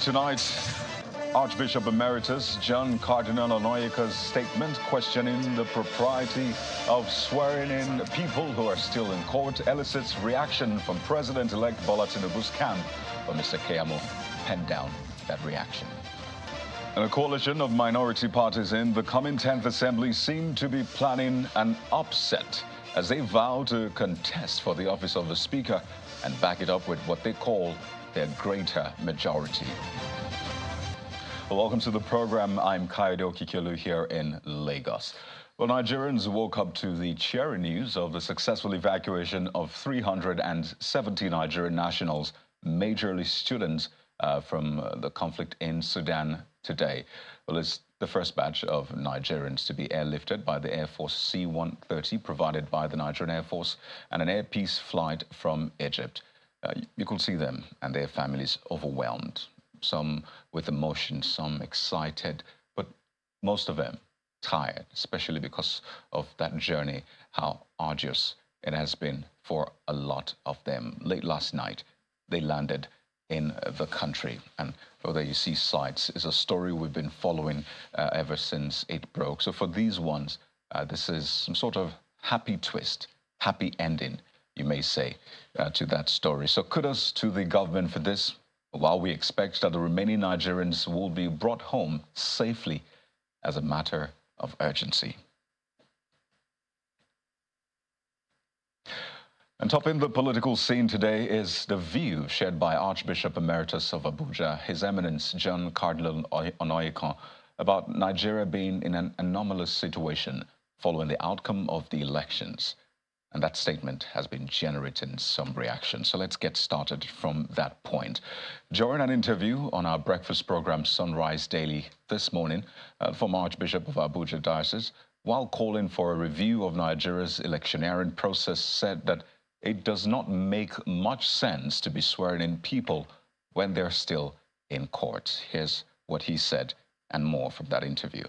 Tonight, Archbishop Emeritus John Cardinal Onyeika's statement questioning the propriety of swearing in people who are still in court elicits reaction from President-elect Bola Tinubu's camp, but Mr. Keyamo penned down that reaction. And a coalition of minority parties in the coming 10th Assembly seem to be planning an upset as they vow to contest for the office of the Speaker and back it up with what they call their greater majority. Well, welcome to the program. I'm Kayode Okikelu here in Lagos. Well, Nigerians woke up to the cheering news of the successful evacuation of 370 Nigerian nationals, majorly students, from the conflict in Sudan today. Well, it's the first batch of Nigerians to be airlifted by the Air Force C-130 provided by the Nigerian Air Force and an Air Peace flight from Egypt. You could see them and their families overwhelmed, some with emotion, some excited, but most of them tired, especially because of that journey, how arduous it has been for a lot of them. Late last night, they landed in the country. And whether you see sights is a story we've been following ever since it broke. So for these ones, this is some sort of happy twist, happy ending, you may say, to that story. So kudos to the government for this, while we expect that the remaining Nigerians will be brought home safely as a matter of urgency. And topping the political scene today is the view shared by Archbishop Emeritus of Abuja, His Eminence John Cardinal Onyeika, about Nigeria being in an anomalous situation following the outcome of the elections. And that statement has been generating some reaction. So let's get started from that point. During an interview on our breakfast program, Sunrise Daily, this morning, former Archbishop of Abuja Diocese, while calling for a review of Nigeria's electioneering process, said that it does not make much sense to be swearing in people when they're still in court. Here's what he said and more from that interview.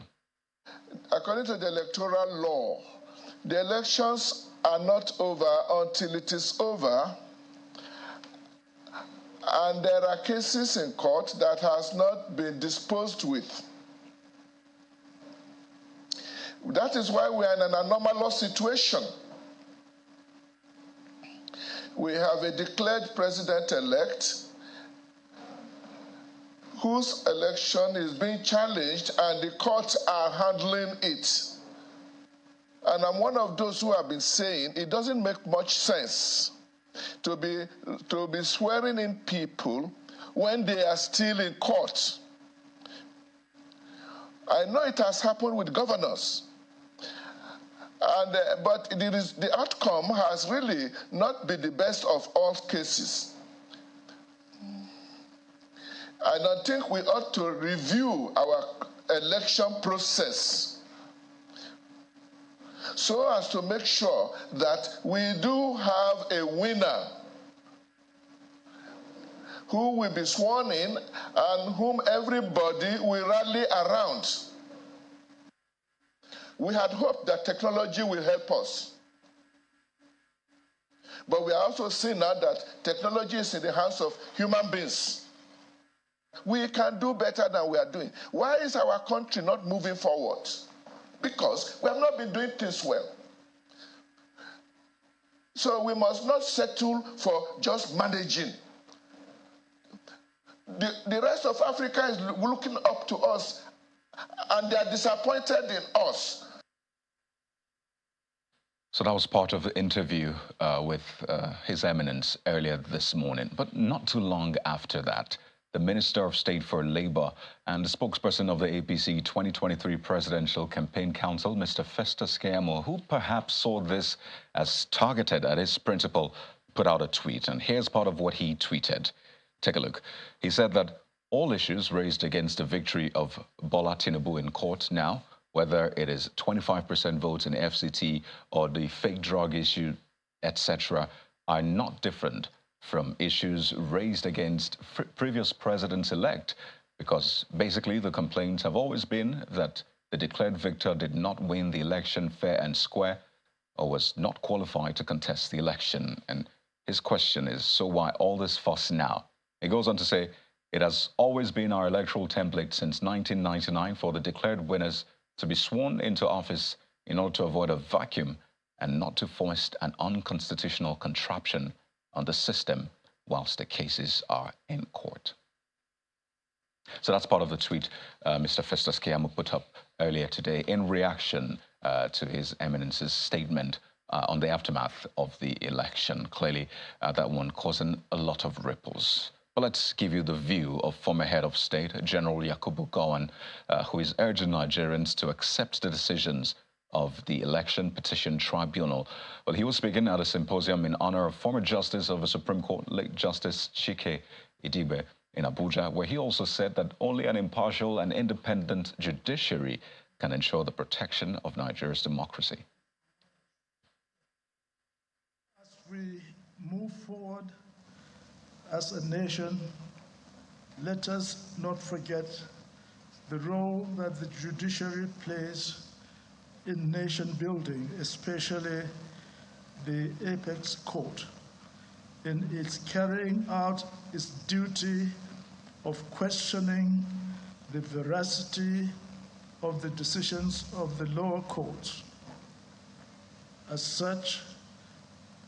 According to the electoral law, the elections are not over until it is over, and there are cases in court that has not been disposed with. That is why we are in an anomalous situation. We have a declared president-elect whose election is being challenged and the courts are handling it. And I'm one of those who have been saying it doesn't make much sense to be swearing in people when they are still in court. I know it has happened with governors, but the outcome has really not been the best of all cases. I don't think we ought to review our election process so as to make sure that we do have a winner who will be sworn in and whom everybody will rally around. We had hoped that technology will help us. But we are also seeing now that technology is in the hands of human beings. We can do better than we are doing. Why is our country not moving forward? Because we have not been doing things well. So we must not settle for just managing. The rest of Africa is looking up to us, and they are disappointed in us. So that was part of the interview with His Eminence earlier this morning. But not too long after that, the Minister of State for Labour and the spokesperson of the APC 2023 Presidential Campaign Council, Mr. Festus Keyamo, who perhaps saw this as targeted at his principal, put out a tweet. And here's part of what he tweeted. Take a look. He said that all issues raised against the victory of Bola Tinubu in court now, whether it is 25% votes in FCT or the fake drug issue, etc., are not different from issues raised against previous presidents-elect, because basically the complaints have always been that the declared victor did not win the election fair and square or was not qualified to contest the election. And his question is, so why all this fuss now? He goes on to say, It has always been our electoral template since 1999 for the declared winners to be sworn into office in order to avoid a vacuum and not to foist an unconstitutional contraption on the system whilst the cases are in court. So that's part of the tweet Mr. Festus Keyamo put up earlier today in reaction to His Eminence's statement on the aftermath of the election. Clearly, that one causing a lot of ripples. But let's give you the view of former head of state, General Yakubu Gowon, who is urging Nigerians to accept the decisions of the Election Petition Tribunal. Well, he was speaking at a symposium in honor of former Justice of the Supreme Court, late Justice Chike Idigbe, in Abuja, where he also said that only an impartial and independent judiciary can ensure the protection of Nigeria's democracy. As we move forward as a nation, let us not forget the role that the judiciary plays in nation building, especially the apex court, in its carrying out its duty of questioning the veracity of the decisions of the lower courts. As such,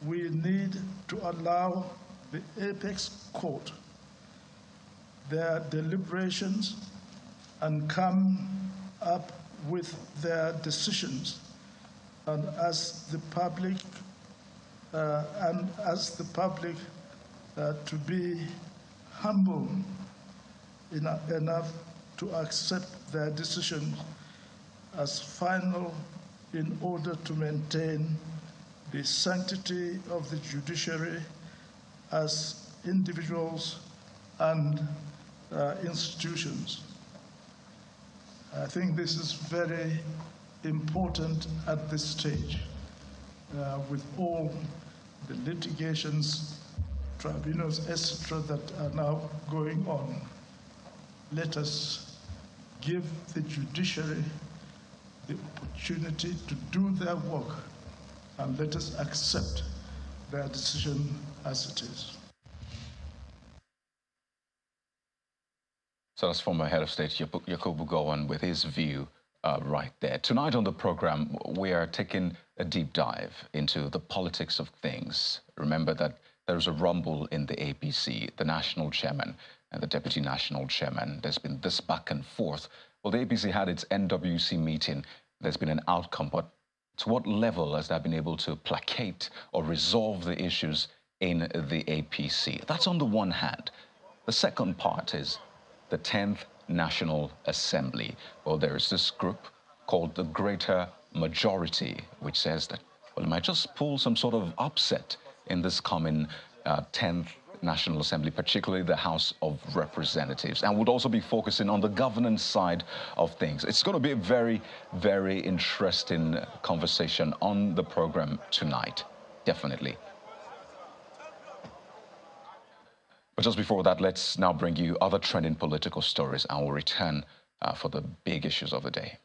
we need to allow the apex court their deliberations and come up with their decisions, and as the public to be humble enough to accept their decisions as final in order to maintain the sanctity of the judiciary as individuals and institutions. I think this is very important at this stage with all the litigations, tribunals, etc., that are now going on. Let us give the judiciary the opportunity to do their work, and let us accept their decision as it is. So that's former head of state Yakubu Gowon with his view right there. Tonight on the program, we are taking a deep dive into the politics of things. Remember that there's a rumble in the APC, the national chairman and the deputy national chairman. There's been this back and forth. Well, the APC had its NWC meeting. There's been an outcome, but to what level has that been able to placate or resolve the issues in the APC? That's on the one hand. The second part is the 10th National Assembly. Well, there is this group called the Greater Majority, which says that, well, it might just pull some sort of upset in this coming 10th National Assembly, particularly the House of Representatives, and would also be focusing on the governance side of things. It's going to be a very, very interesting conversation on the program tonight, definitely. But just before that, let's now bring you other trending political stories, and we'll return for the big issues of the day.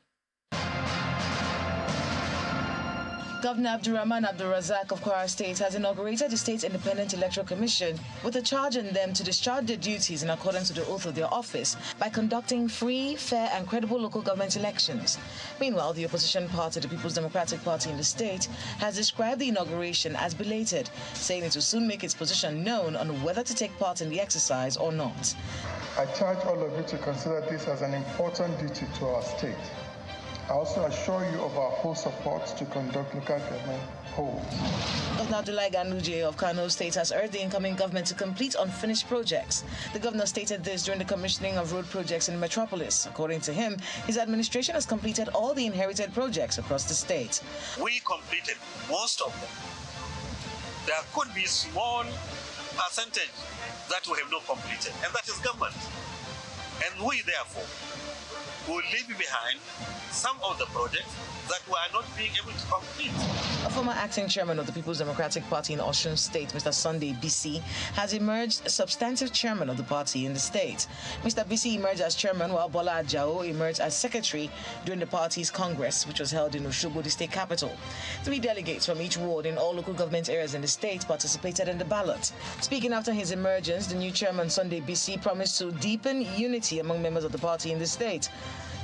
Governor Abdurrahman Abdulrazak of Kwara State has inaugurated the State Independent Electoral Commission with a charge on them to discharge their duties in accordance with the oath of their office by conducting free, fair and credible local government elections. Meanwhile, the opposition party, the People's Democratic Party in the state, has described the inauguration as belated, saying it will soon make its position known on whether to take part in the exercise or not. I charge all of you to consider this as an important duty to our state. I also assure you of our full support to conduct local government polls. Governor Abdullahi Ganduje of Kano State has urged the incoming government to complete unfinished projects. The governor stated this during the commissioning of road projects in the metropolis. According to him, his administration has completed all the inherited projects across the state. We completed most of them. There could be small percentage that we have not completed, and that is government. And we, therefore, will leave behind some of the projects that we are not being able to complete. A former acting chairman of the People's Democratic Party in Osun State, Mr. Sunday BC, has emerged substantive chairman of the party in the state. Mr. BC emerged as chairman while Bola Ajao emerged as secretary during the party's congress, which was held in Osogbo, the state capital. 3 delegates from each ward in all local government areas in the state participated in the ballot. Speaking after his emergence, the new chairman, Sunday BC, promised to deepen unity among members of the party in the state.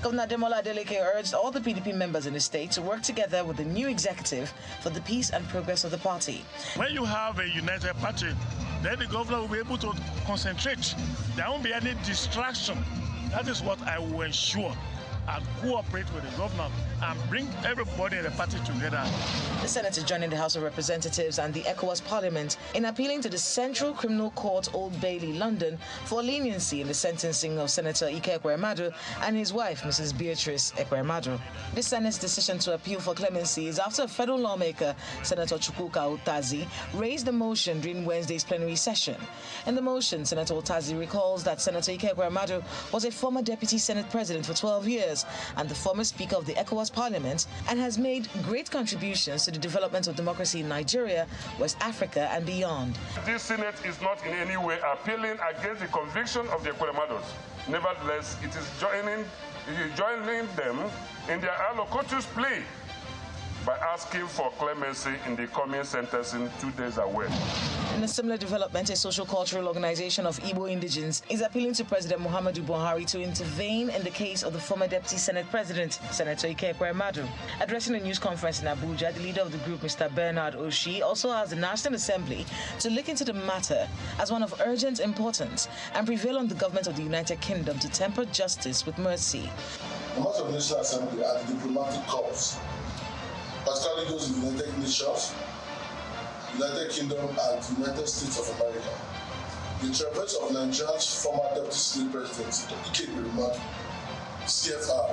Governor Demola Adeleke urged all the PDP members in the state to work together with the new executive for the peace and progress of the party. When you have a united party, then the governor will be able to concentrate. There won't be any distraction. That is what I will ensure. And cooperate with the governor and bring everybody in the party together. The Senate is joining the House of Representatives and the ECOWAS Parliament in appealing to the Central Criminal Court, Old Bailey, London, for leniency in the sentencing of Senator Ike Ekweremadu and his wife, Mrs. Beatrice Ekweremadu. The Senate's decision to appeal for clemency is after a federal lawmaker, Senator Chukwuka Utazi, raised the motion during Wednesday's plenary session. In the motion, Senator Utazi recalls that Senator Ike Ekweremadu was a former deputy Senate president for 12 years and the former Speaker of the ECOWAS Parliament, and has made great contributions to the development of democracy in Nigeria, West Africa, and beyond. This Senate is not in any way appealing against the conviction of the Ekwuremados. Nevertheless, it is joining them in their allocutus plea by asking for clemency in the coming sentencing 2 days away. In a similar development, a social-cultural organization of Igbo indigents is appealing to President Muhammadu Buhari to intervene in the case of the former Deputy Senate President, Senator Ike Ekweremadu. Addressing a news conference in Abuja, the leader of the group, Mr. Bernard Oshie, also asked the National Assembly to look into the matter as one of urgent importance and prevail on the government of the United Kingdom to temper justice with mercy. Members of the National Assembly and the diplomatic corps, particularly those in the United Nations, United Kingdom, and United States of America. The intervention of Nigeria's former Deputy Senate President, Ike Ekweremadu, CFR,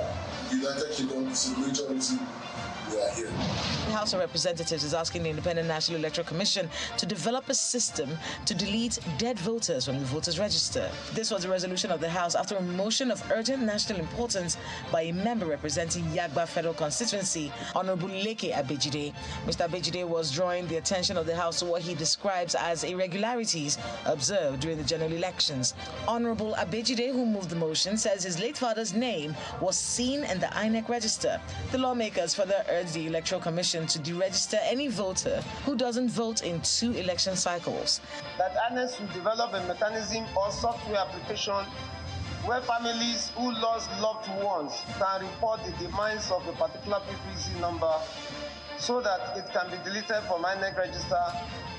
United Kingdom, is a major reason we are here. The House of Representatives is asking the Independent National Electoral Commission to develop a system to delete dead voters from the voters' register. This was a resolution of the House after a motion of urgent national importance by a member representing Yagba Federal Constituency, Honorable Leke Abejide. Mr. Abejide was drawing the attention of the House to what he describes as irregularities observed during the general elections. Honorable Abejide, who moved the motion, says his late father's name was seen in the INEC register. The lawmakers further urged the Electoral Commission to deregister any voter who doesn't vote in 2 election cycles. That INEC should develop a mechanism or software application where families who lost loved ones can report the demise of a particular PPC number so that it can be deleted from INEC register,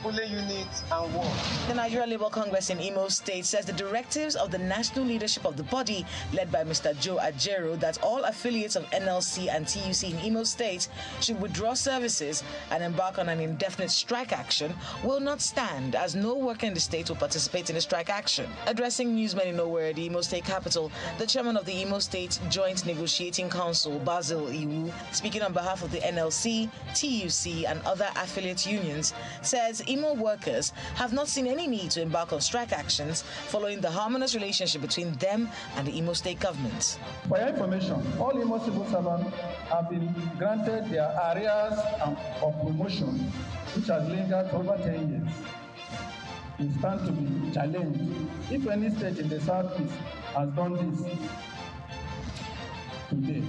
polling units, and work. The Nigeria Labour Congress in Imo State says the directives of the national leadership of the body, led by Mr. Joe Ajero, that all affiliates of NLC and TUC in Imo State should withdraw services and embark on an indefinite strike action, will not stand, as no worker in the state will participate in the strike action. Addressing newsmen in Owerri, the Imo State capital, the chairman of the Imo State Joint Negotiating Council, Basil Iwu, speaking on behalf of the NLC, TUC, and other affiliate unions, says Imo workers have not seen any need to embark on strike actions following the harmonious relationship between them and the Imo State government. For your information, all Imo civil servants have been granted their arrears of promotion, which has lingered for over 10 years. It stands to be challenged if any state in the southeast has done this today.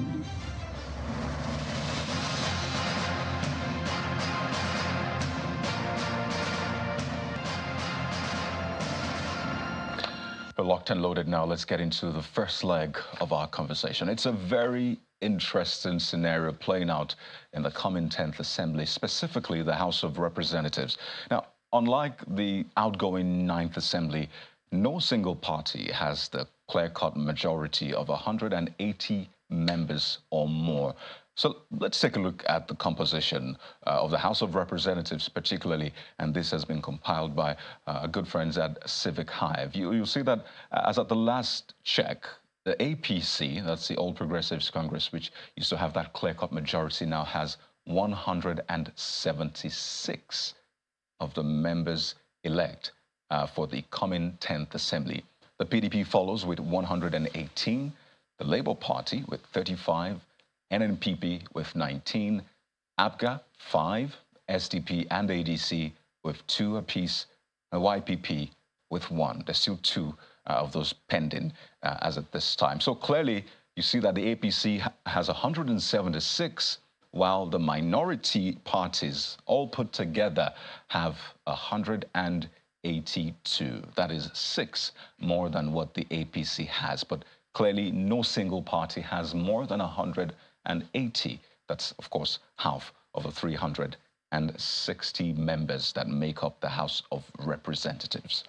We're locked and loaded now. Let's get into the first leg of our conversation. It's a very interesting scenario playing out in the coming 10th Assembly, specifically the House of Representatives. Now, unlike the outgoing 9th Assembly, no single party has the clear-cut majority of 180 members or more. So let's take a look at the composition of the House of Representatives particularly, and this has been compiled by good friends at Civic Hive. You'll see that as at the last check, the APC, that's the All Progressives Congress, which used to have that clear-cut majority, now has 176 of the members elect for the coming 10th Assembly. The PDP follows with 118, the Labour Party with 35, NNPP with 19, APGA 5, SDP and ADC with 2 apiece, and YPP with 1. There's still 2 of those pending as at this time. So clearly, you see that the APC has 176, while the minority parties all put together have 182. That is 6 more than what the APC has. But clearly, no single party has more than 180. That's, of course, half of the 360 members that make up the House of Representatives.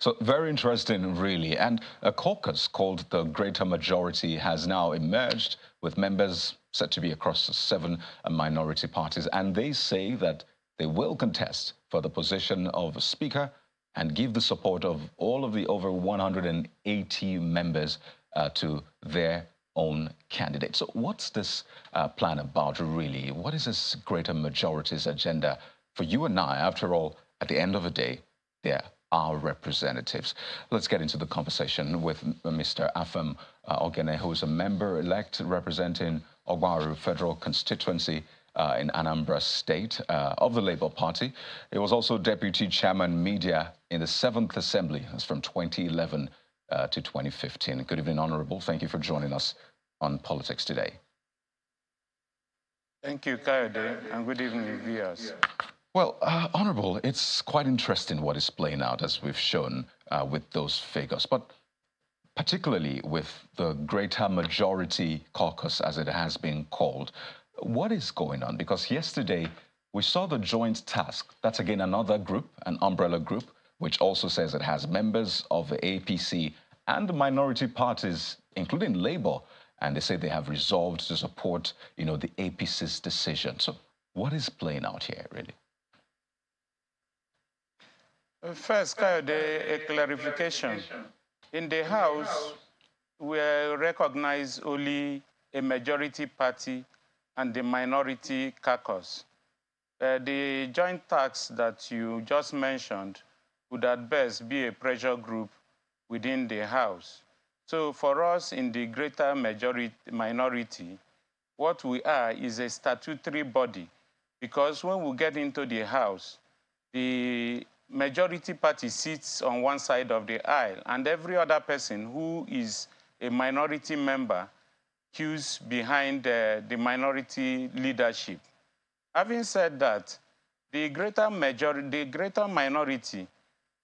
So very interesting, really. And a caucus called the Greater Majority has now emerged with members said to be across 7 minority parties. And they say that they will contest for the position of Speaker and give the support of all of the over 180 members to their own candidate. So what's this plan about, really? What is this Greater Majority's agenda for you and I? After all, at the end of the day, they're our representatives. Let's get into the conversation with Mr. Afam Ogene, who is a member-elect representing Ogwaru Federal Constituency in Anambra State of the Labour Party. He was also Deputy Chairman Media in the 7th Assembly. That's from 2011 to 2015. Good evening, Honourable. Thank you for joining us on Politics Today. Thank you, Kayode, and good evening, viewers. Well, Honourable, it's quite interesting what is playing out, as we've shown with those figures, but particularly with the Greater Majority Caucus, as it has been called. What is going on? Because yesterday we saw the Joint Task. That's again another group, an umbrella group, which also says it has members of the APC and the minority parties, including Labour, and they say they have resolved to support, the APC's decision. So what is playing out here, really? First, a clarification. In the House, we recognize only a majority party and the minority caucus. The joint task that you just mentioned would at best be a pressure group within the House. So for us in the greater minority, what we are is a statutory body, because when we get into the House, the majority party sits on one side of the aisle, and every other person who is a minority member queues behind the minority leadership. Having said that, the greater minority,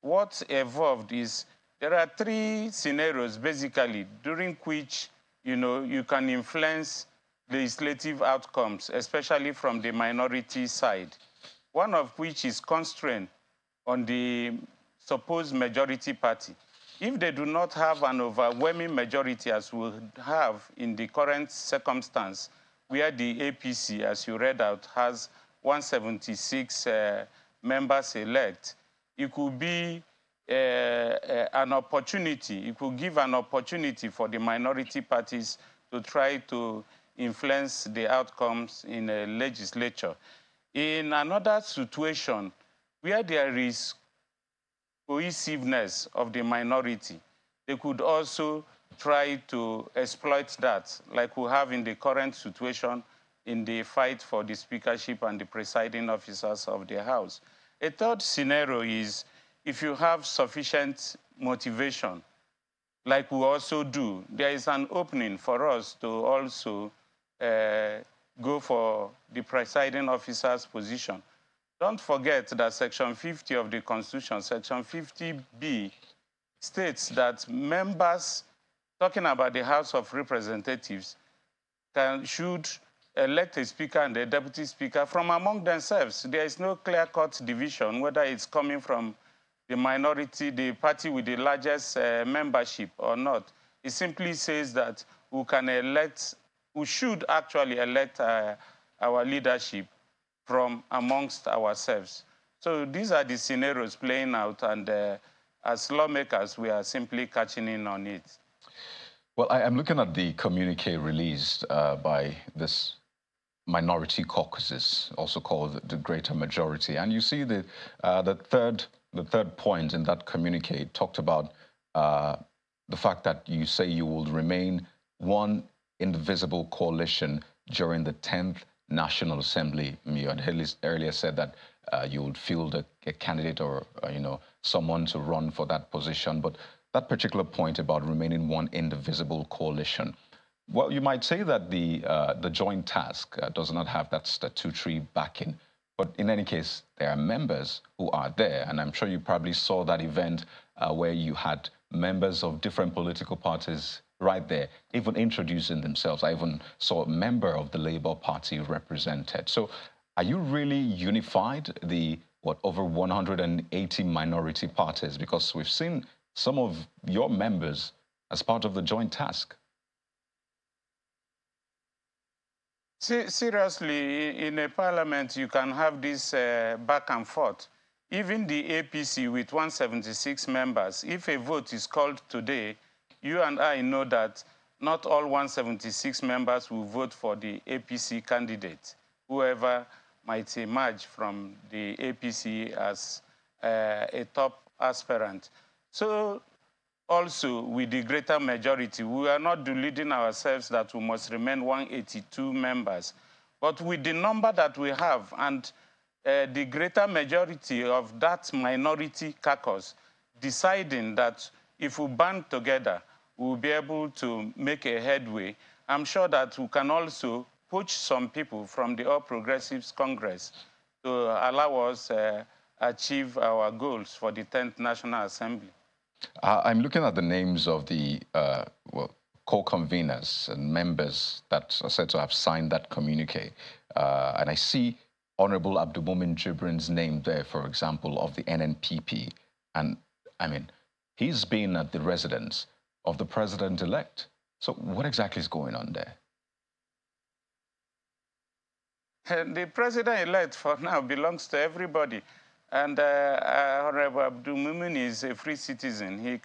what's evolved is there are 3 scenarios, basically, during which, you can influence legislative outcomes, especially from the minority side. One of which is constraint on the supposed majority party. If they do not have an overwhelming majority, as we have in the current circumstance, where the APC, as you read out, has 176 members elect, it could be an opportunity, it could give an opportunity for the minority parties to try to influence the outcomes in a legislature. In another situation, where there is cohesiveness of the minority, they could also try to exploit that, like we have in the current situation in the fight for the speakership and the presiding officers of the House. A third scenario is if you have sufficient motivation, like we also do, there is an opening for us to also go for the presiding officer's position. Don't forget that Section 50 of the Constitution, Section 50B, states that members, talking about the House of Representatives, should elect a speaker and a deputy speaker from among themselves. There is no clear-cut division, whether it's coming from the minority, the party with the largest membership or not. It simply says that we should actually elect our leadership from amongst ourselves. So these are the scenarios playing out, and as lawmakers, we are simply catching in on it. Well, I'm looking at the communique released by this minority caucuses, also called the Greater Majority, and you see the third the third point in that communique talked about the fact that you say you will remain one indivisible coalition during the 10th National Assembly. You had earlier said that you would field a candidate or, someone to run for that position. But that particular point about remaining one indivisible coalition, well, you might say that the joint task does not have that statutory backing. But in any case, there are members who are there. And I'm sure you probably saw that event where you had members of different political parties right there, even introducing themselves. I even saw a member of the Labour Party represented. So are you really unified, over 180 minority parties? Because we've seen some of your members as part of the joint task. Seriously, in a parliament, you can have this back and forth. Even the APC with 176 members, if a vote is called today, you and I know that not all 176 members will vote for the APC candidate, whoever might emerge from the APC as a top aspirant. So also, with the greater majority, we are not deluding ourselves that we must remain 182 members. But with the number that we have and the greater majority of that minority caucus deciding that if we band together, we'll be able to make a headway, I'm sure that we can also poach some people from the All Progressives Congress to allow us achieve our goals for the 10th National Assembly. I'm looking at the names of the co-conveners and members that are said to have signed that communique. And I see Honorable Abdulmumin Jibrin's name there, for example, of the NNPP. And, I mean, he's been at the residence of the president-elect. So what exactly is going on there? The president-elect, for now, belongs to everybody. And Honorable Abdulmumin is a free citizen. He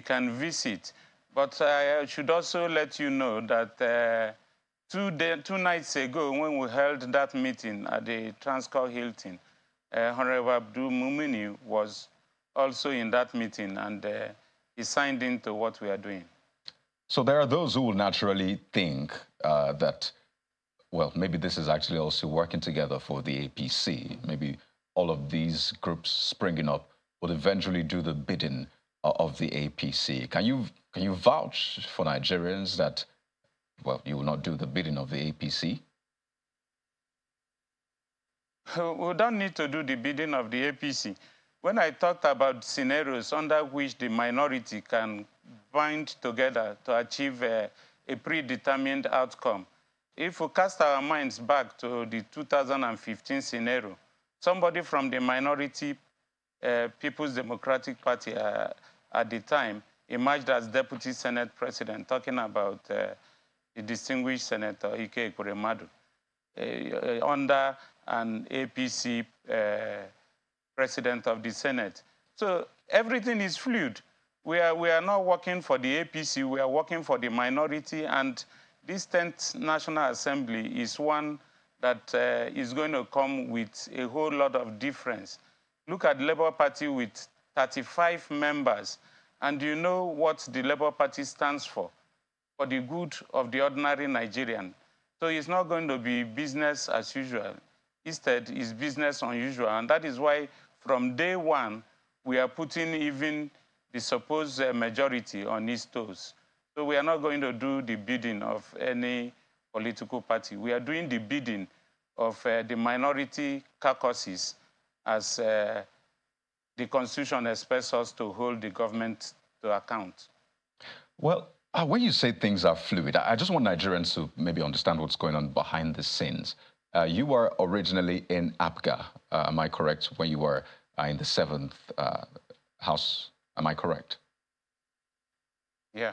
can visit. But I should also let you know that 2 nights ago, when we held that meeting at the Transcorp Hilton, Honorable Abdulmumin was also in that meeting, and he signed into what we are doing. So there are those who will naturally think that, well, maybe this is actually also working together for the APC. Maybe all of these groups springing up will eventually do the bidding of the APC. Can you vouch for Nigerians that, well, you will not do the bidding of the APC? We don't need to do the bidding of the APC. When I talked about scenarios under which the minority can bind together to achieve a predetermined outcome, if we cast our minds back to the 2015 scenario, somebody from the minority People's Democratic Party at the time emerged as Deputy Senate President, talking about the distinguished Senator Ike Ekwuremadu, under an APC President of the Senate. So everything is fluid. We are not working for the APC, we are working for the minority, and this 10th National Assembly is one that is going to come with a whole lot of difference. Look at the Labour Party with 35 members, and you know what the Labour Party stands for the good of the ordinary Nigerian. So it's not going to be business as usual. Instead, it's business unusual, and that is why from day one, we are putting even the supposed majority on its toes. So we are not going to do the bidding of any political party. We are doing the bidding of the minority caucuses as the Constitution expects us to hold the government to account. Well, when you say things are fluid, I just want Nigerians to maybe understand what's going on behind the scenes. You were originally in APGA, am I correct, when you were in the 7th House, am I correct? Yeah.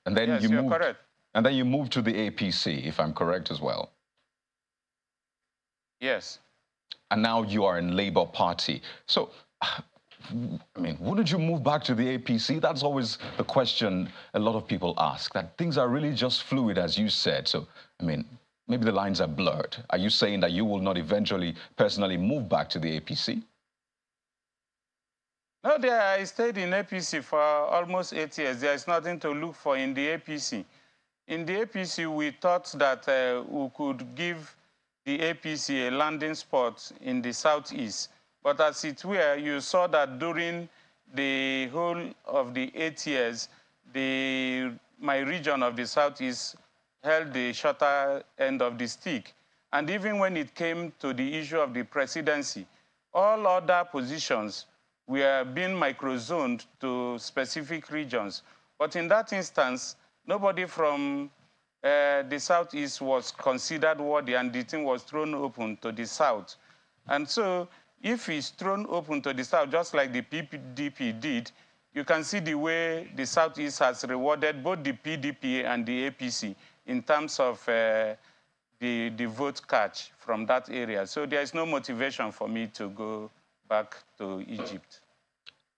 And then yes, you're correct. And then you moved to the APC, if I'm correct as well. Yes. And now you are in Labour Party. So, I mean, wouldn't you move back to the APC? That's always the question a lot of people ask, that things are really just fluid, as you said. So, I mean, maybe the lines are blurred. Are you saying that you will not eventually personally move back to the APC? No, I stayed in APC for almost 8 years. There is nothing to look for in the APC. In the APC, we thought that we could give the APC a landing spot in the southeast. But as it were, you saw that during the whole of the 8 years, my region of the southeast held the shorter end of the stick. And even when it came to the issue of the presidency, all other positions were being microzoned to specific regions. But in that instance, nobody from the southeast was considered worthy, and the thing was thrown open to the south. And so if it's thrown open to the south, just like the PDP did, you can see the way the southeast has rewarded both the PDP and the APC in terms of the vote catch from that area. So there is no motivation for me to go back to Egypt.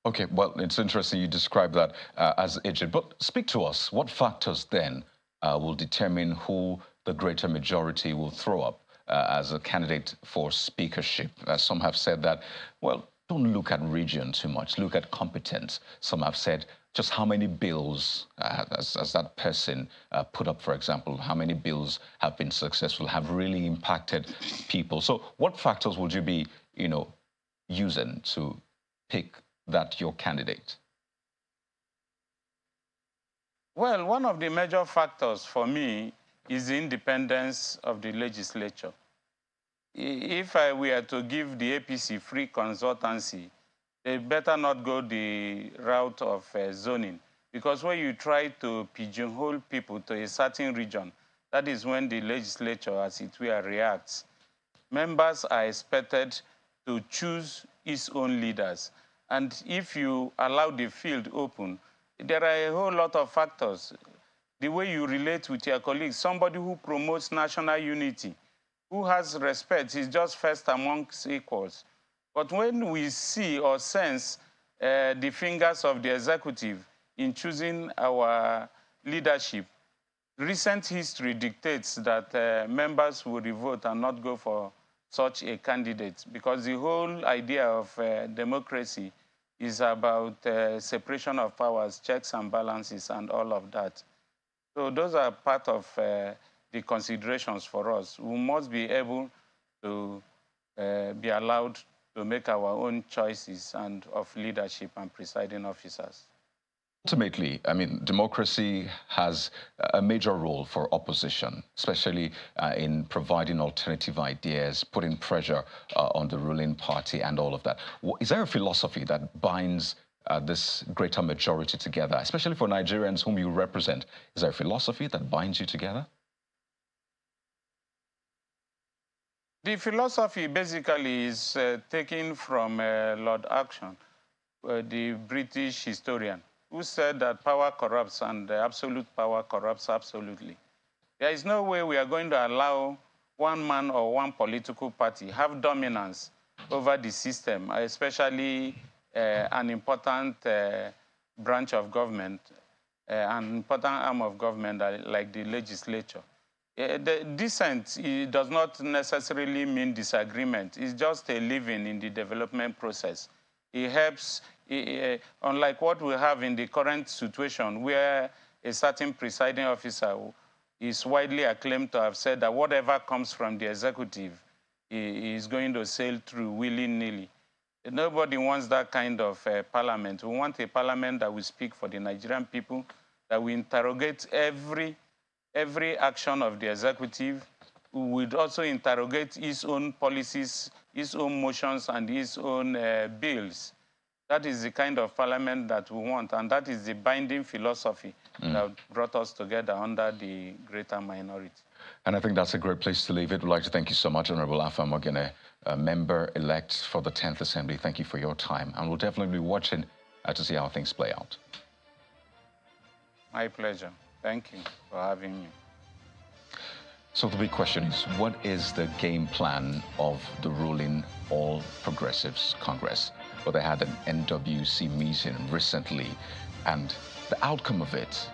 Okay, well, it's interesting you describe that as Egypt. But speak to us. What factors then will determine who the greater majority will throw up as a candidate for speakership? Some have said that, well, don't look at region too much. Look at competence. Some have said just how many bills has that person put up, for example, how many bills have been successful, have really impacted people. So what factors would you be, using to pick that your candidate? Well, one of the major factors for me is the independence of the legislature. If I were to give the APC free consultancy, they better not go the route of zoning, because when you try to pigeonhole people to a certain region, that is when the legislature, as it were, reacts. Members are expected to choose its own leaders. And if you allow the field open, there are a whole lot of factors. The way you relate with your colleagues, somebody who promotes national unity, who has respect, is just first amongst equals. But when we see or sense the fingers of the executive in choosing our leadership, recent history dictates that members will revote and not go for such a candidate, because the whole idea of democracy is about separation of powers, checks and balances, and all of that. So those are part of the considerations for us. We must be able to be allowed to make our own choices and of leadership and presiding officers. Ultimately, I mean, democracy has a major role for opposition, especially in providing alternative ideas, putting pressure on the ruling party and all of that. Is there a philosophy that binds this greater majority together, especially for Nigerians whom you represent? Is there a philosophy that binds you together? The philosophy basically is taken from Lord Acton, the British historian, who said that power corrupts and absolute power corrupts absolutely. There is no way we are going to allow one man or one political party have dominance over the system, especially an important branch of government, an important arm of government like the legislature. The dissent does not necessarily mean disagreement. It's just a living in the development process. It helps, unlike what we have in the current situation, where a certain presiding officer is widely acclaimed to have said that whatever comes from the executive is going to sail through willy-nilly. Nobody wants that kind of parliament. We want a parliament that will speak for the Nigerian people, that will interrogate every action of the executive. We would also interrogate his own policies, his own motions, and his own bills. That is the kind of parliament that we want, and that is the binding philosophy that brought us together under the greater minority. And I think that's a great place to leave it. We'd like to thank you so much, Honorable Alpha Mogene, member-elect for the 10th Assembly. Thank you for your time, and we'll definitely be watching to see how things play out. My pleasure. Thank you for having me. So the big question is, what is the game plan of the ruling All Progressives Congress? Well, they had an NWC meeting recently, and the outcome of it,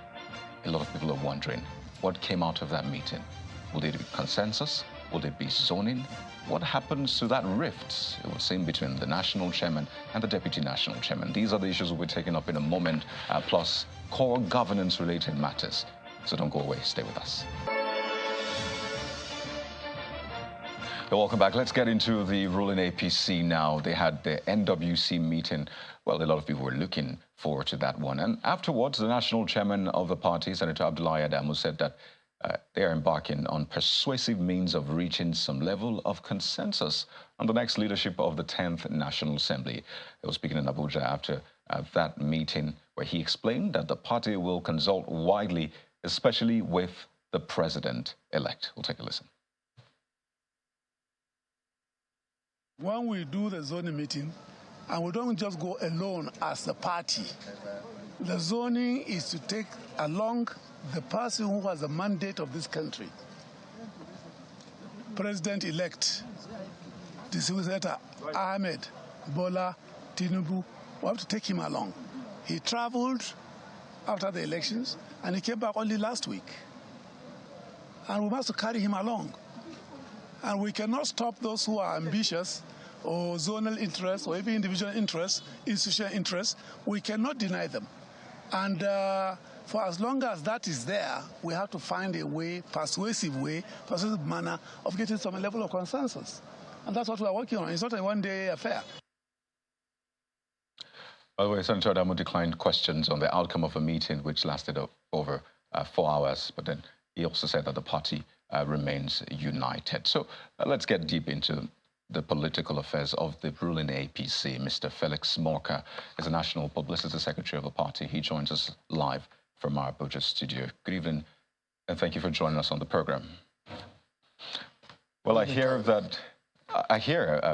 a lot of people are wondering, what came out of that meeting? Will there be consensus? Will it be zoning? What happens to that rift, it would seem, between the national chairman and the deputy national chairman? These are the issues we'll be taking up in a moment, plus core governance-related matters. So don't go away. Stay with us. Welcome back. Let's get into the ruling APC now. They had the NWC meeting. Well, a lot of people were looking forward to that one. And afterwards, the national chairman of the party, Senator Abdullahi Adamu, said that they are embarking on persuasive means of reaching some level of consensus on the next leadership of the 10th National Assembly. He was speaking in Abuja after that meeting, where he explained that the party will consult widely, especially with the president-elect. We'll take a listen. When we do the zoning meeting, and we don't just go alone as a party, the zoning is to take along the person who has the mandate of this country. President-elect, Senator Ahmed Bola Tinubu, we have to take him along. He traveled after the elections, and he came back only last week. And we must carry him along. And we cannot stop those who are ambitious or zonal interests or even individual interests, institutional interests. We cannot deny them. And for as long as that is there, we have to find a way, persuasive manner of getting some level of consensus. And that's what we are working on. It's not a one-day affair. By the way, Senator Adamu declined questions on the outcome of a meeting which lasted over 4 hours, but then he also said that the party remains united. So let's get deep into the political affairs of the ruling APC. Mr. Felix Morka is a national publicity secretary of the party. He joins us live from our Abuja studio. Good evening, and thank you for joining us on the program. Well, I hear,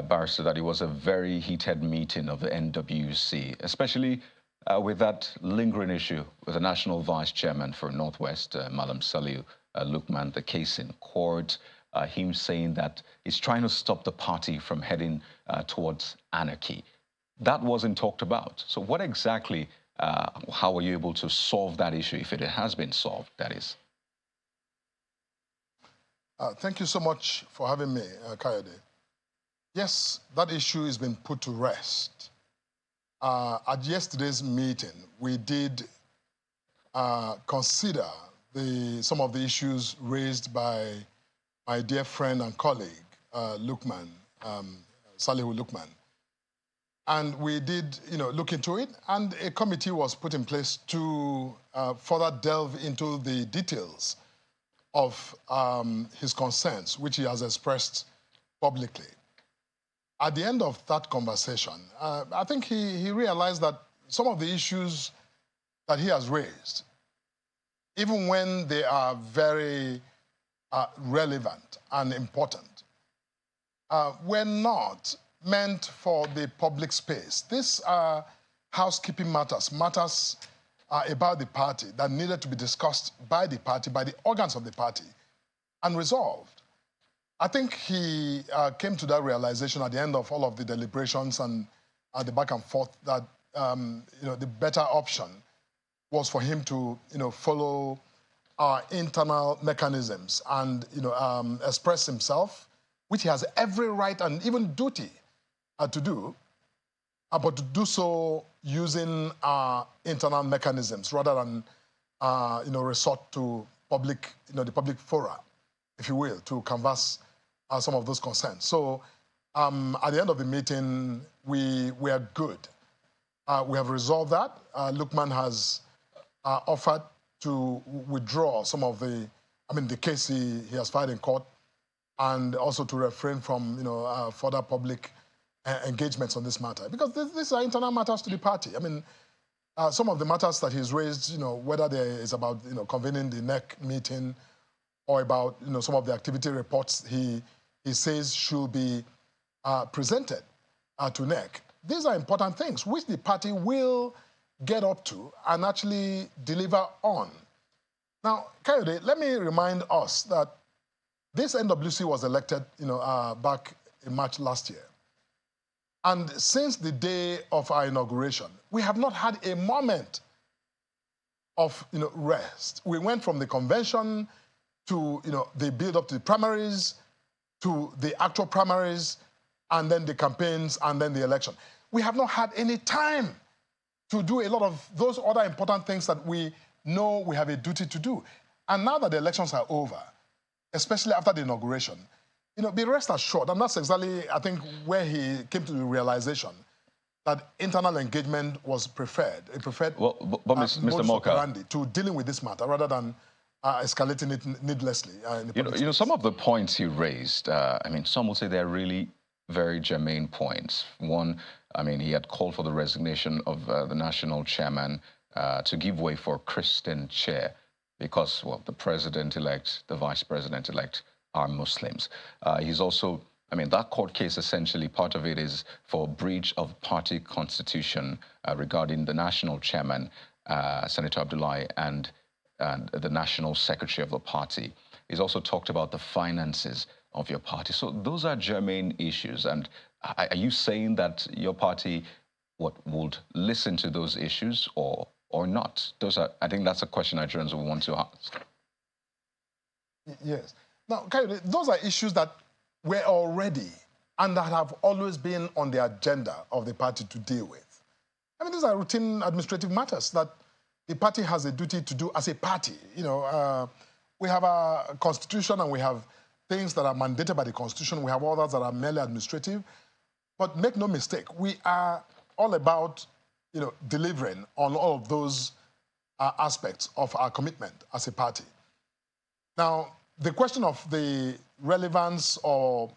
Barrister, that it was a very heated meeting of the NWC, especially with that lingering issue with the national vice chairman for Northwest, Malam Saliu Lukman, the case in court, him saying that he's trying to stop the party from heading towards anarchy. That wasn't talked about. So what exactly, how were you able to solve that issue, if it has been solved, that is? Thank you so much for having me, Kayode. Yes, that issue has been put to rest. At yesterday's meeting, we did consider some of the issues raised by my dear friend and colleague, Lukman, Salihu Lukman. And we did, look into it, and a committee was put in place to further delve into the details of his concerns, which he has expressed publicly. At the end of that conversation, I think he realized that some of the issues that he has raised, even when they are very relevant and important, were not meant for the public space. These are housekeeping matters about the party that needed to be discussed by the party, by the organs of the party, and resolved. I think he came to that realization at the end of all of the deliberations and the back and forth that the better option was for him to follow our internal mechanisms and express himself, which he has every right and even duty to do, but to do so using our internal mechanisms rather than resort to public, the public fora, if you will, to canvass some of those concerns. So at the end of the meeting, we are good. We have resolved that. Lukman has offered to withdraw some of the case he has filed in court, and also to refrain from, further public engagements on this matter, because these are internal matters to the party. Some of the matters that he's raised, whether there is about, convening the NEC meeting or about, some of the activity reports he says should be presented to NEC. These are important things which the party will get up to and actually deliver on. Now, Kayode, let me remind us that this NWC was elected, back in March last year. And since the day of our inauguration, we have not had a moment of, rest. We went from the convention to, the build-up to the primaries, to the actual primaries and then the campaigns and then the election. We have not had any time to do a lot of those other important things that we know we have a duty to do. And now that the elections are over, especially after the inauguration, be rest assured, and that's exactly, I think, where he came to the realization that internal engagement was preferred. It preferred but Mr. Moka, to dealing with this matter rather than escalating it needlessly. Some of the points he raised, I mean, some will say they're really very germane points. One, I mean, he had called for the resignation of the national chairman to give way for Christian chair because, well, the president-elect, the vice president-elect are Muslims. He's also, I mean, that court case, essentially, part of it is for breach of party constitution regarding the national chairman, Senator Abdullahi, and the national secretary of the party. He's also talked about the finances of your party. So those are germane issues. And are you saying that your party would listen to those issues or not? I think that's a question Nigerians will want to ask. Yes. Now, those are issues that were already and that have always been on the agenda of the party to deal with. I mean, these are routine administrative matters that the party has a duty to do as a party. We have a constitution and we have things that are mandated by the constitution. We have others that are merely administrative. But make no mistake, we are all about, delivering on all of those aspects of our commitment as a party. Now, the question of the relevance or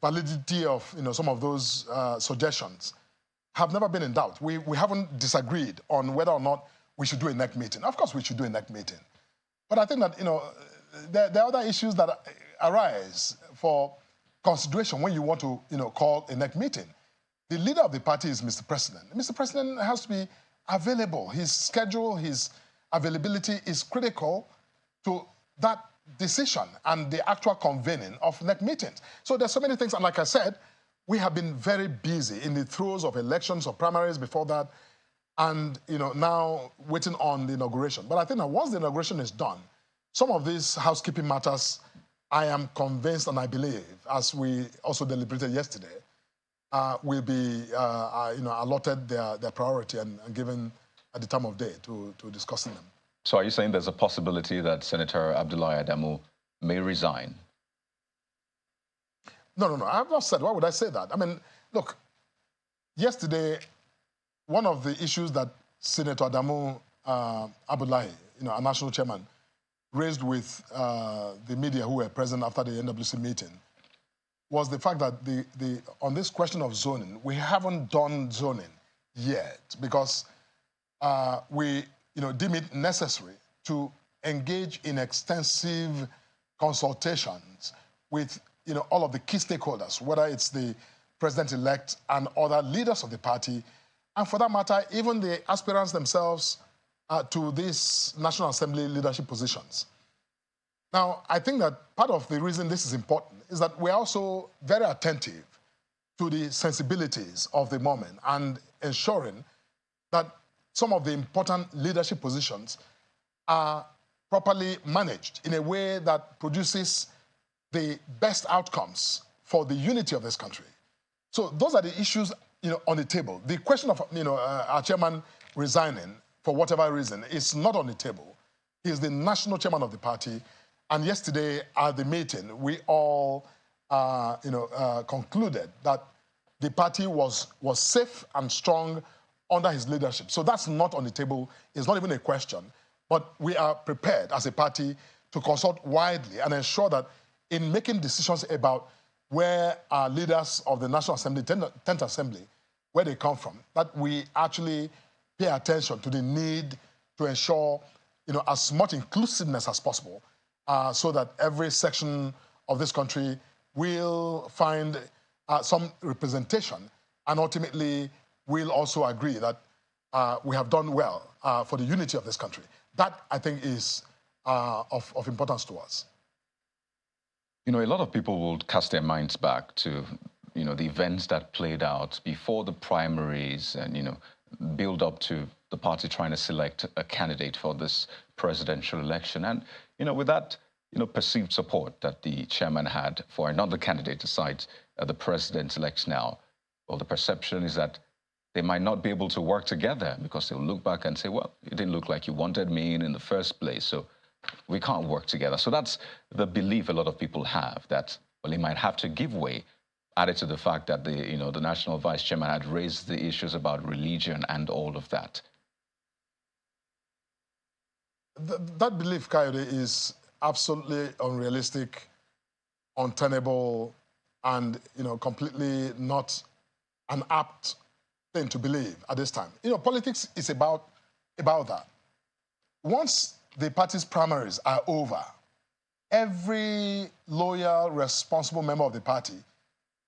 validity of, some of those suggestions have never been in doubt. We haven't disagreed on whether or not we should do a NEC meeting. Of course, we should do a NEC meeting. But I think that, there are other issues that arise for consideration when you want to, call a NEC meeting. The leader of the party is Mr. President. Mr. President has to be available. His schedule, his availability is critical to that decision and the actual convening of NEC meetings. So there's so many things. And like I said, we have been very busy in the throes of elections or primaries before that. And, now waiting on the inauguration. But I think that once the inauguration is done, some of these housekeeping matters, I am convinced and I believe, as we also deliberated yesterday, will be, allotted their priority and given at the time of day to discussing them. So are you saying there's a possibility that Senator Abdullahi Adamu may resign? No. I have not said. Why would I say that? I mean, look, yesterday, one of the issues that Senator Adamu Abdullahi, our national chairman, raised with the media who were present after the NWC meeting was the fact that on this question of zoning, we haven't done zoning yet because we deem it necessary to engage in extensive consultations with all of the key stakeholders, whether it's the president-elect and other leaders of the party, and for that matter, even the aspirants themselves to these National Assembly leadership positions. Now, I think that part of the reason this is important is that we're also very attentive to the sensibilities of the moment and ensuring that some of the important leadership positions are properly managed in a way that produces the best outcomes for the unity of this country. So those are the issues on the table. The question of our chairman resigning for whatever reason is not on the table. He is the national chairman of the party, and yesterday at the meeting we all concluded that the party was safe and strong under his leadership. So that's not on the table. It's not even a question. But we are prepared as a party to consult widely and ensure that in making decisions about where our leaders of the National Assembly, 10th Assembly, where they come from, that we actually pay attention to the need to ensure, as much inclusiveness as possible, so that every section of this country will find some representation, and ultimately we'll also agree that we have done well for the unity of this country. That, I think, is of importance to us. A lot of people will cast their minds back to, the events that played out before the primaries and, build up to the party trying to select a candidate for this presidential election. And, with that, perceived support that the chairman had for another candidate aside the president-elect now. Well, the perception is that they might not be able to work together because they'll look back and say, well, it didn't look like you wanted me in the first place, so we can't work together. So that's the belief a lot of people have, that, well, they might have to give way, added to the fact that the national vice chairman had raised the issues about religion and all of that. That belief, Kayode, is absolutely unrealistic, untenable, and completely not an apt thing to believe at this time. Politics is about that. Once the party's primaries are over, every loyal, responsible member of the party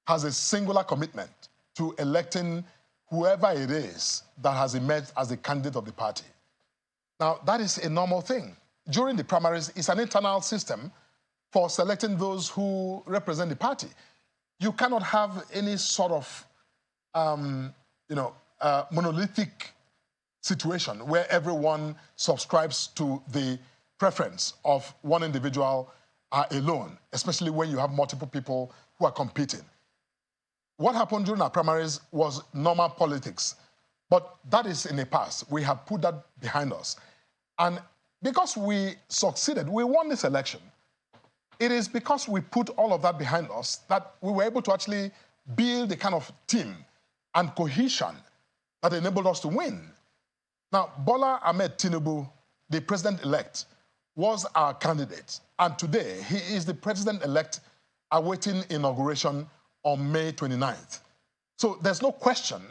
has a singular commitment to electing whoever it is that has emerged as the candidate of the party. Now, that is a normal thing. During the primaries, it's an internal system for selecting those who represent the party. You cannot have any sort of, monolithic situation where everyone subscribes to the preference of one individual alone, especially when you have multiple people who are competing. What happened during our primaries was normal politics, but that is in the past. We have put that behind us. And because we succeeded, we won this election. It is because we put all of that behind us that we were able to actually build the kind of team and cohesion that enabled us to win. Now, Bola Ahmed Tinubu, the president-elect, was our candidate. And today, he is the president-elect awaiting inauguration on May 29th. So there's no question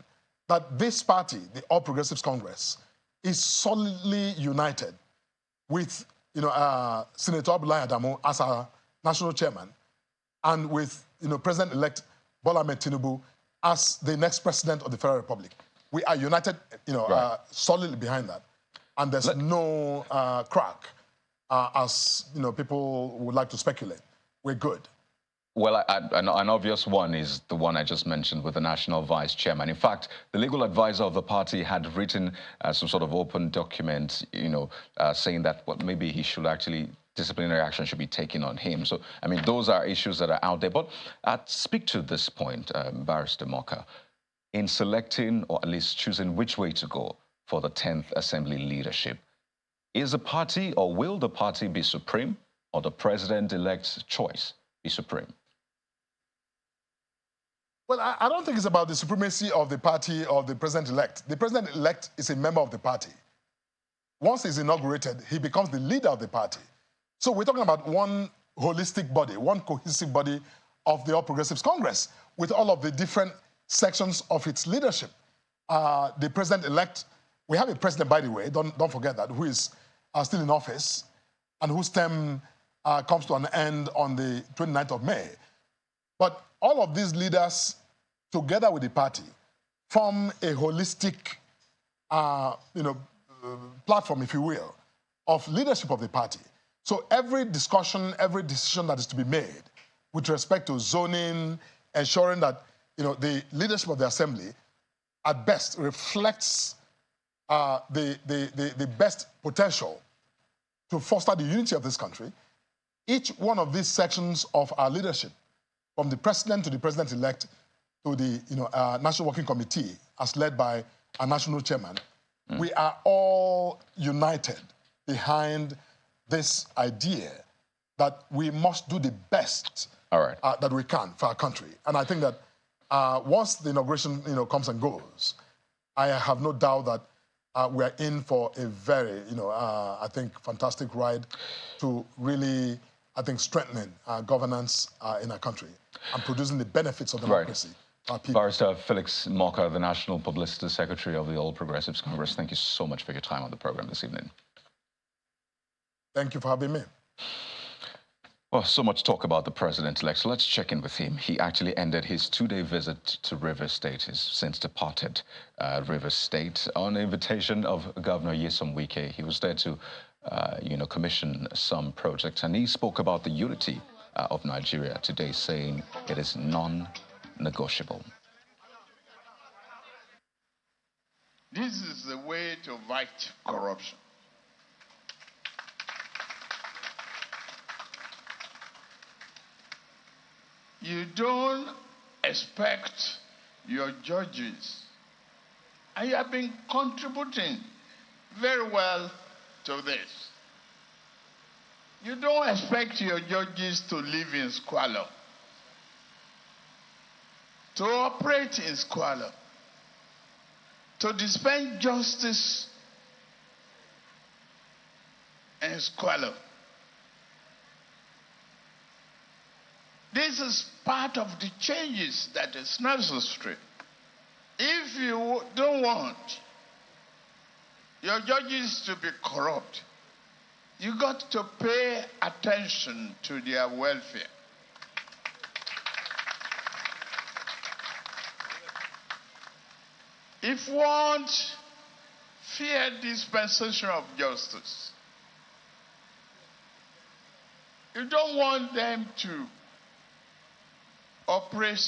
that this party, the All Progressives Congress, is solidly united with Senator Abdullahi Adamu as our national chairman and with President-elect Bola Ahmed Tinubu as the next president of the Federal Republic. We are united solidly behind that. And there's no crack, as people would like to speculate. We're good. Well, an obvious one is the one I just mentioned with the national vice chairman. In fact, the legal advisor of the party had written some sort of open document, saying that maybe he should actually, disciplinary action should be taken on him. So, I mean, those are issues that are out there. But speak to this point, Barrister Moka, in selecting or at least choosing which way to go for the 10th Assembly leadership. Is the party or will the party be supreme or the president-elect's choice be supreme? Well, I don't think it's about the supremacy of the party or the president-elect. The president-elect is a member of the party. Once he's inaugurated, he becomes the leader of the party. So we're talking about one holistic body, one cohesive body of the All Progressives Congress with all of the different sections of its leadership. The president-elect, we have a president, by the way, don't forget that, who is still in office and whose term comes to an end on the 29th of May. But all of these leaders, together with the party, form a holistic, platform, if you will, of leadership of the party. So every discussion, every decision that is to be made with respect to zoning, ensuring that the leadership of the assembly, at best, reflects the best potential to foster the unity of this country. Each one of these sections of our leadership, from the president to the president-elect to the National Working Committee, as led by our national chairman, we are all united behind this idea that we must do the best that we can for our country. And I think that once the inauguration comes and goes, I have no doubt that we are in for a very, I think, fantastic ride to really, I think, strengthening governance in our country and producing the benefits of democracy. Barrister Felix Moka, the National Publicity Secretary of the All Progressives Congress, thank you so much for your time on the program this evening. Thank you for having me. Well, so much talk about the president-elect, so let's check in with him. He actually ended his two-day visit to Rivers State. He's since departed Rivers State on the invitation of Governor Nyesom Wike. He was there to, commission some projects, and he spoke about the unity of Nigeria today, saying it is non-negotiable. This is the way to fight corruption. you don't expect your judges, and you have been contributing very well to this. You don't expect your judges to live in squalor, to operate in squalor, to dispense justice in squalor. This is part of the changes that is necessary. If you don't want your judges to be corrupt, you got to pay attention to their welfare. If you want fair dispensation of justice, you don't want them to operate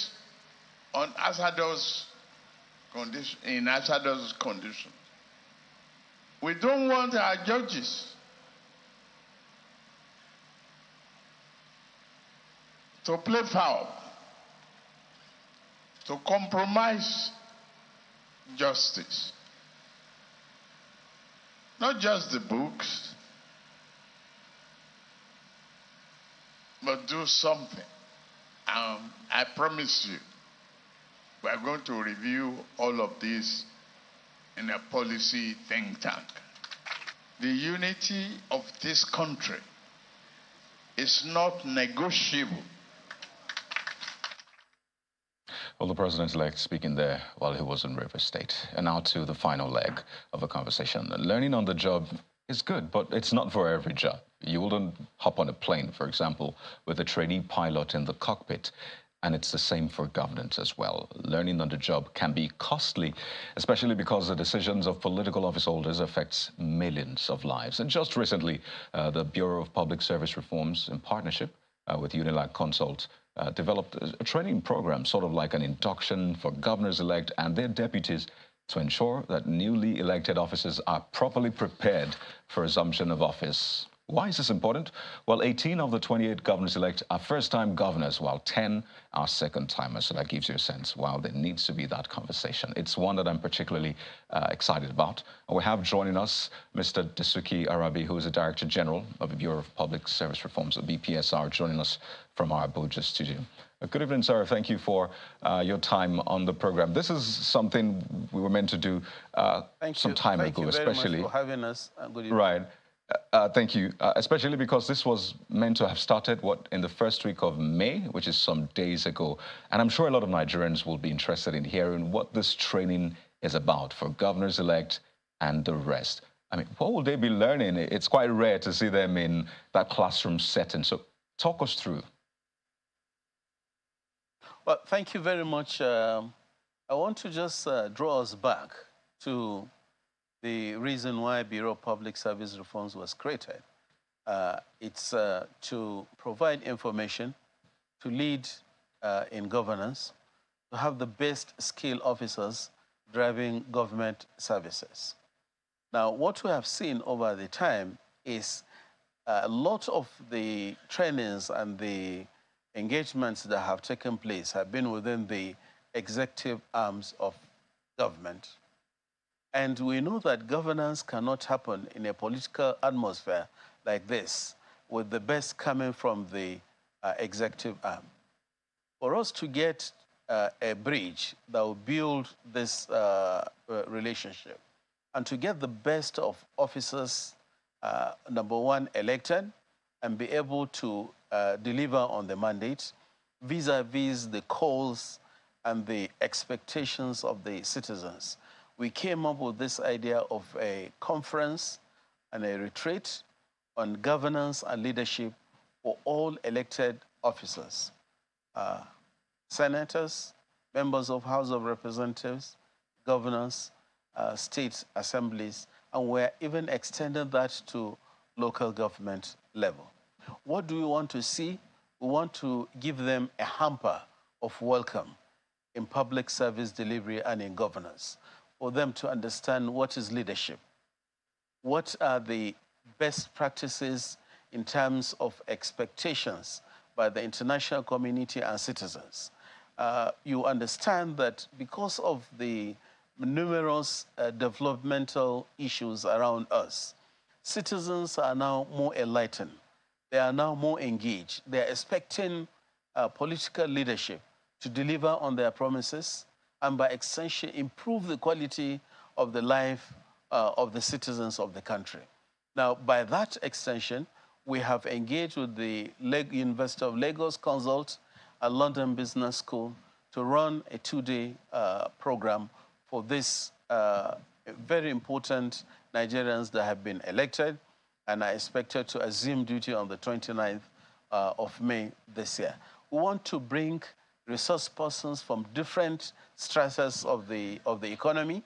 on hazardous conditions, in hazardous conditions. We don't want our judges to play foul, to compromise justice. Not just the books, but do something. I promise you, we are going to review all of this in a policy think tank. The unity of this country is not negotiable. Well, the president-elect speaking there while he was in River State. And now to the final leg of the conversation. Learning on the job is good, but it's not for every job. You wouldn't hop on a plane, for example, with a trainee pilot in the cockpit. And it's the same for governance as well. Learning on the job can be costly, especially because the decisions of political office holders affects millions of lives. And just recently, the Bureau of Public Service Reforms, in partnership with Unilag Consult, developed a training program, sort of like an induction for governors-elect and their deputies to ensure that newly elected officers are properly prepared for assumption of office. Why is this important? Well, 18 of the 28 governors-elect are first-time governors, while 10 are second-timers. So that gives you a sense, wow, there needs to be that conversation. It's one that I'm particularly excited about. And we have joining us Mr. Dasuki Arabi, who is the Director General of the Bureau of Public Service Reforms, the BPSR, joining us from our Abuja studio. Good evening, sir. Thank you for your time on the program. This is something we were meant to do some time ago, especially. Thank you very much for having us. Good evening. Right. Thank you, especially because this was meant to have started, in the first week of May, which is some days ago. And I'm sure a lot of Nigerians will be interested in hearing what this training is about for governors-elect and the rest. I mean, what will they be learning? It's quite rare to see them in that classroom setting. So talk us through. Well, thank you very much. I want to just draw us back to the reason why Bureau of Public Service Reforms was created. It's to provide information, to lead in governance, to have the best skilled officers driving government services. Now, what we have seen over the time is a lot of the trainings and the engagements that have taken place have been within the executive arms of government. And we know that governance cannot happen in a political atmosphere like this, with the best coming from the executive arm. For us to get a bridge that will build this relationship and to get the best of officers, number one, elected, and be able to deliver on the mandate vis-a-vis the calls and the expectations of the citizens, we came up with this idea of a conference and a retreat on governance and leadership for all elected officers, senators, members of House of Representatives, governors, state assemblies, and we're even extending that to local government level. What do we want to see? We want to give them a hamper of welcome in public service delivery and in governance, for them to understand what is leadership, what are the best practices in terms of expectations by the international community and citizens. You understand that because of the numerous developmental issues around us, citizens are now more enlightened. They are now more engaged. They are expecting political leadership to deliver on their promises and by extension improve the quality of the life of the citizens of the country. Now, by that extension, we have engaged with the University of Lagos Consult and London Business School to run a 2-day program for this very important Nigerians that have been elected and are expected to assume duty on the 29th of May this year. We want to bring resource persons from different stratas of the economy,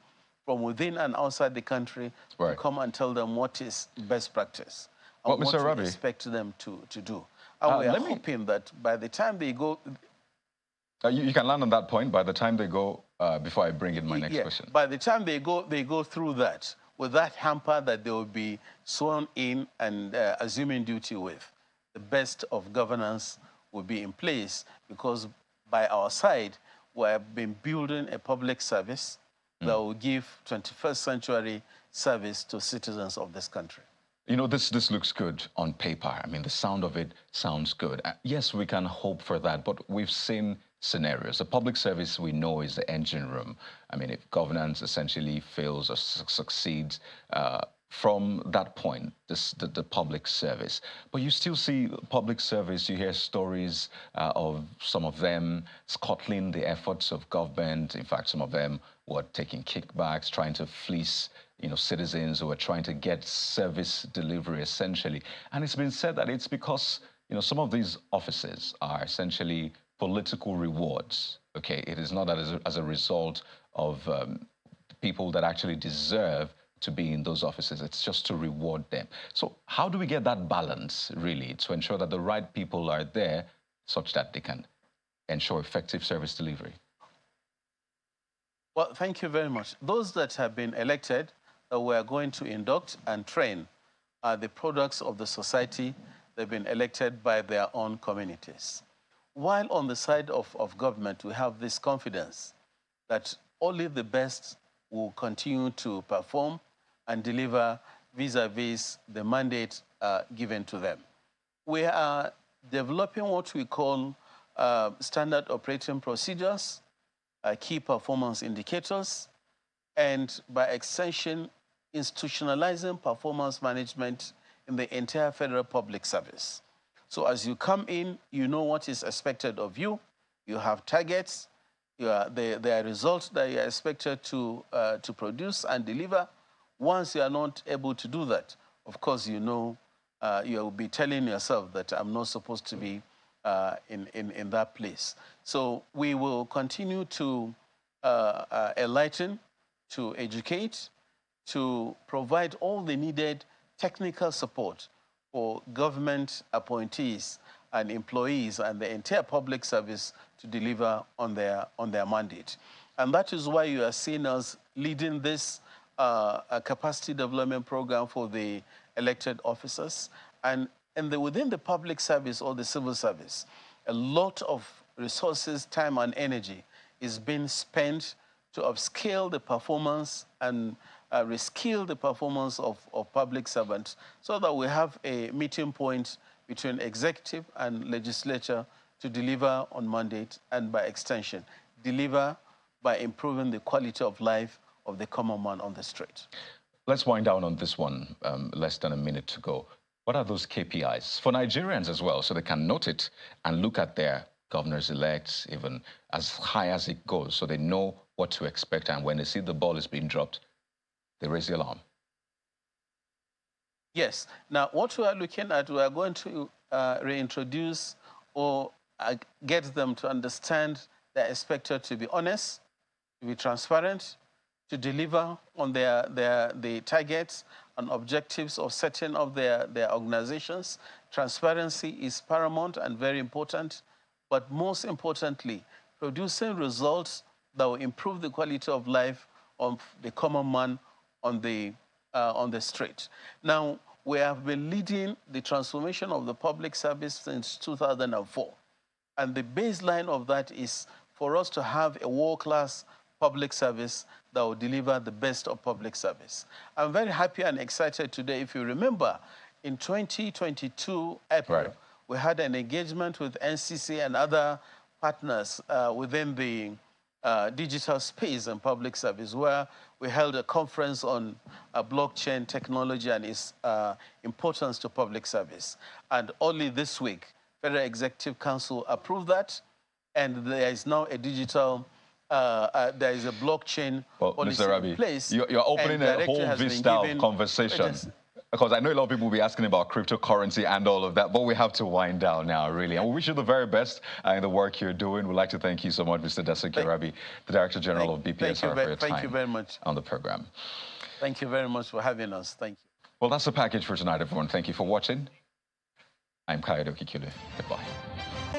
from within and outside the country, to come and tell them what is best practice and what we expect them to do. And we are hoping that by the time they go... you can land on that point. By the time they go, before I bring in my next question. By the time they go through that, with that hamper that they will be sworn in and assuming duty with, the best of governance will be in place, because by our side, we have been building a public service that will give 21st century service to citizens of this country. You know, this looks good on paper. I mean, the sound of it sounds good. Yes, we can hope for that, but we've seen scenarios. The public service, we know, is the engine room. I mean, if governance essentially fails or succeeds, from that point, the public service. But you still see public service, you hear stories of some of them scuttling the efforts of government. In fact, some of them were taking kickbacks, trying to fleece, citizens who are trying to get service delivery, essentially. And it's been said that it's because, some of these offices are essentially political rewards, okay? It is not that as a result of people that actually deserve to be in those offices. It's just to reward them. So how do we get that balance, really, to ensure that the right people are there such that they can ensure effective service delivery? Well, thank you very much. Those that have been elected that we are going to induct and train are the products of the society. They've been elected by their own communities. While on the side of government, we have this confidence that only the best will continue to perform and deliver vis-a-vis the mandate given to them. We are developing what we call standard operating procedures, key performance indicators, and by extension, institutionalizing performance management in the entire federal public service. So as you come in, you know what is expected of you. You have targets. There are results that you are expected to produce and deliver. Once you are not able to do that, of course, you know you will be telling yourself that I'm not supposed to be in that place. So we will continue to enlighten, to educate, to provide all the needed technical support for government appointees and employees and the entire public service to deliver on their mandate. And that is why you are seeing us leading this capacity development program for the elected officers. And within the public service or the civil service, a lot of resources, time, and energy is being spent to upscale the performance and reskill the performance of public servants so that we have a meeting point between executive and legislature to deliver on mandate and by extension, deliver by improving the quality of life of the common man on the street. Let's wind down on this one, less than a minute to go. What are those KPIs for Nigerians as well, so they can note it and look at their governors-elect, even as high as it goes, so they know what to expect, and when they see the ball is being dropped, they raise the alarm? Yes. Now, what we are looking at, we are going to reintroduce or get them to understand they're expected to be honest, to be transparent, to deliver on the targets and objectives of setting of their organizations. Transparency is paramount and very important, but most importantly, producing results that will improve the quality of life of the common man on the street. Now, we have been leading the transformation of the public service since 2004. And the baseline of that is for us to have a world-class public service that will deliver the best of public service. I'm very happy and excited today. If you remember, in 2022 April, we had an engagement with NCC and other partners within the digital space and public service, where we held a conference on blockchain technology and its importance to public service. And only this week, Federal Executive Council approved that, and there is now a digital, there is a blockchain policy in place. You're opening a whole vista of conversation. Because I know a lot of people will be asking about cryptocurrency and all of that, but we have to wind down now, really. And we wish you the very best in the work you're doing. We'd like to thank you so much, Mr. Dasa Rabi, the Director General of BPSR, for your time. Thank you very much on the program. Thank you very much for having us. Thank you. Well, that's the package for tonight, everyone. Thank you for watching. I'm Kayode Okikule. Goodbye.